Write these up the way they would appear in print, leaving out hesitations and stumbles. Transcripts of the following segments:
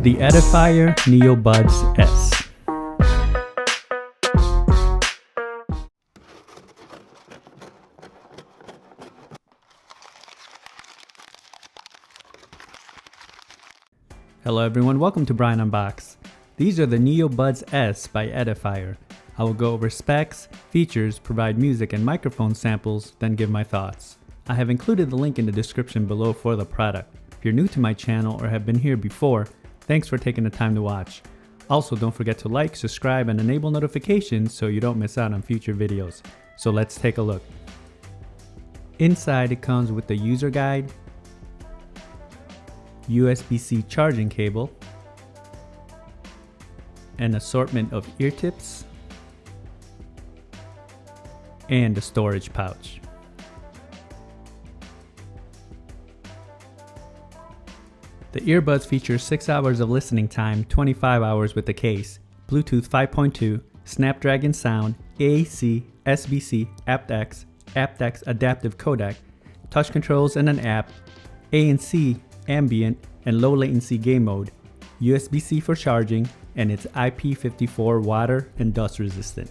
The Edifier NeoBuds S. Hello everyone, welcome to Brian Unboxed. These are the NeoBuds S by Edifier. I will go over specs, features, provide music and microphone samples, then give my thoughts. I have included the link in the description below for the product. If you're new to my channel or have been here before, thanks for taking the time to watch. Also, don't forget to like, subscribe, and enable notifications so you don't miss out on future videos. So let's take a look. Inside it comes with the user guide, USB-C charging cable, an assortment of ear tips, and a storage pouch. The earbuds feature 6 hours of listening time, 25 hours with the case, Bluetooth 5.2, Snapdragon sound, AAC, SBC, aptX adaptive codec, touch controls and an app, ANC, ambient, and low latency game mode, USB-C for charging, and it's IP54 water and dust resistant.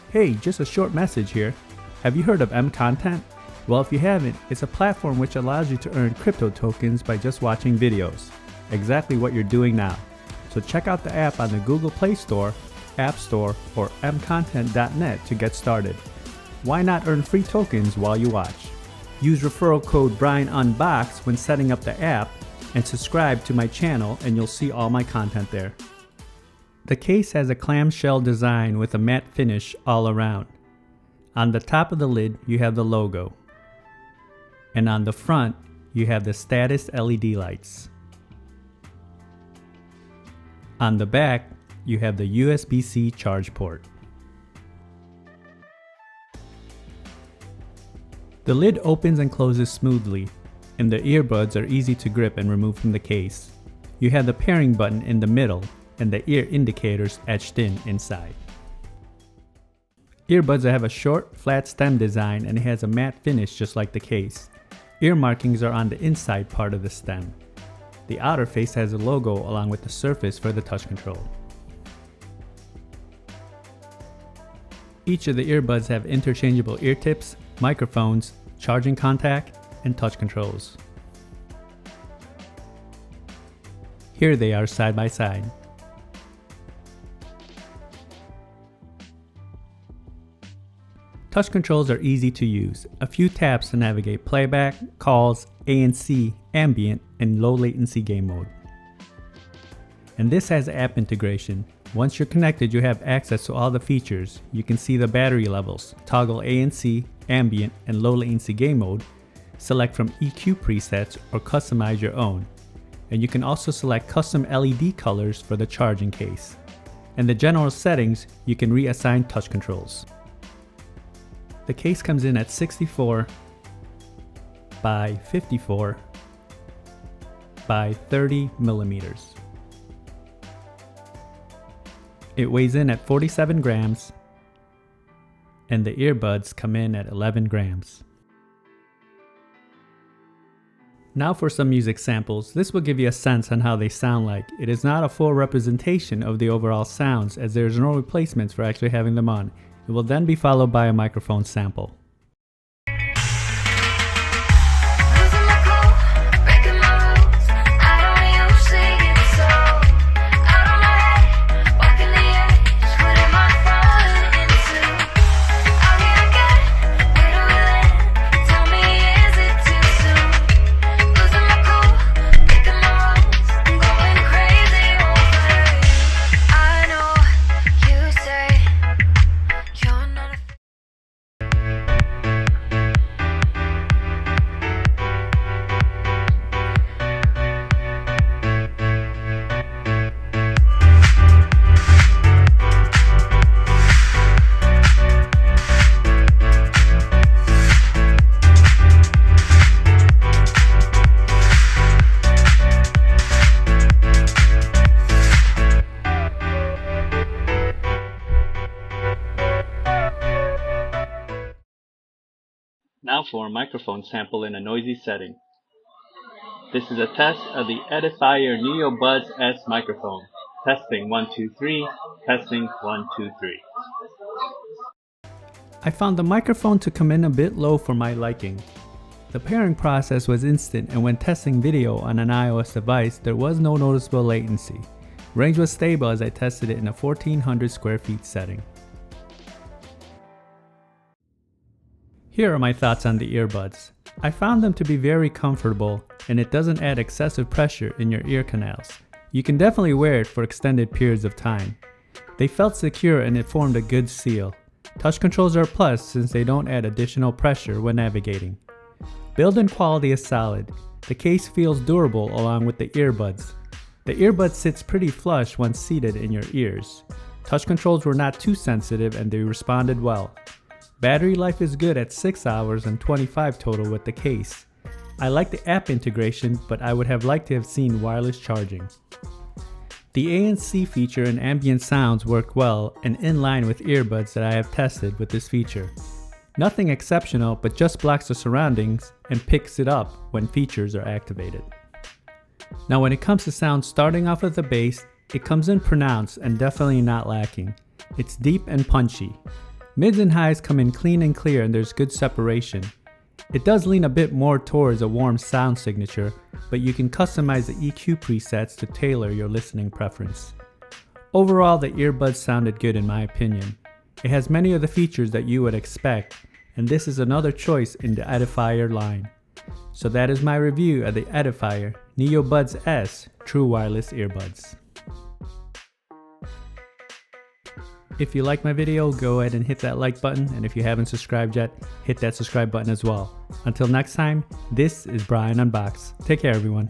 Hey, just a short message here. Have you heard of MContent? Well, if you haven't, it's a platform which allows you to earn crypto tokens by just watching videos. Exactly what you're doing now. So check out the app on the Google Play Store, App Store, or mcontent.net to get started. Why not earn free tokens while you watch? Use referral code BrianUnboxed when setting up the app and subscribe to my channel and you'll see all my content there. The case has a clamshell design with a matte finish all around. On the top of the lid, you have the logo. And on the front, you have the status LED lights. On the back, you have the USB-C charge port. The lid opens and closes smoothly, and the earbuds are easy to grip and remove from the case. You have the pairing button in the middle and the ear indicators etched in inside. Earbuds have a short, flat stem design and it has a matte finish just like the case. Ear markings are on the inside part of the stem. The outer face has a logo along with the surface for the touch control. Each of the earbuds have interchangeable ear tips, microphones, charging contact, and touch controls. Here they are side by side. Touch controls are easy to use. A few taps to navigate playback, calls, ANC, ambient, and low latency game mode. And this has app integration. Once you're connected, you have access to all the features. You can see the battery levels, toggle ANC, ambient, and low latency game mode, select from EQ presets or customize your own. And you can also select custom LED colors for the charging case. In the general settings, you can reassign touch controls. The case comes in at 64 by 54 by 30 millimeters. It weighs in at 47 grams and the earbuds come in at 11 grams. Now for some music samples. This will give you a sense on how they sound like. It is not a full representation of the overall sounds as there is no replacements for actually having them on. It will then be followed by a microphone sample. Now for a microphone sample in a noisy setting. This is a test of the Edifier NeoBuds S microphone. Testing 1 2 3. Testing 1 2 3. I found the microphone to come in a bit low for my liking. The pairing process was instant, and when testing video on an iOS device, there was no noticeable latency. Range was stable as I tested it in a 1400 square feet setting. Here are my thoughts on the earbuds. I found them to be very comfortable, and it doesn't add excessive pressure in your ear canals. You can definitely wear it for extended periods of time. They felt secure and it formed a good seal. Touch controls are a plus since they don't add additional pressure when navigating. Build-in quality is solid. The case feels durable along with the earbuds. The earbud sits pretty flush once seated in your ears. Touch controls were not too sensitive and they responded well. Battery life is good at 6 hours and 25 total with the case. I like the app integration, but I would have liked to have seen wireless charging. The ANC feature and ambient sounds work well and in line with earbuds that I have tested with this feature. Nothing exceptional, but just blocks the surroundings and picks it up when features are activated. Now when it comes to sound starting off with the bass, it comes in pronounced and definitely not lacking. It's deep and punchy. Mids and highs come in clean and clear and there's good separation. It does lean a bit more towards a warm sound signature, but you can customize the EQ presets to tailor your listening preference. Overall, the earbuds sounded good in my opinion. It has many of the features that you would expect, and this is another choice in the Edifier line. So that is my review of the Edifier NeoBuds S True Wireless Earbuds. If you like my video, go ahead and hit that like button, and if you haven't subscribed yet, hit that subscribe button as well. Until next time, this is Brian Unboxed. Take care everyone.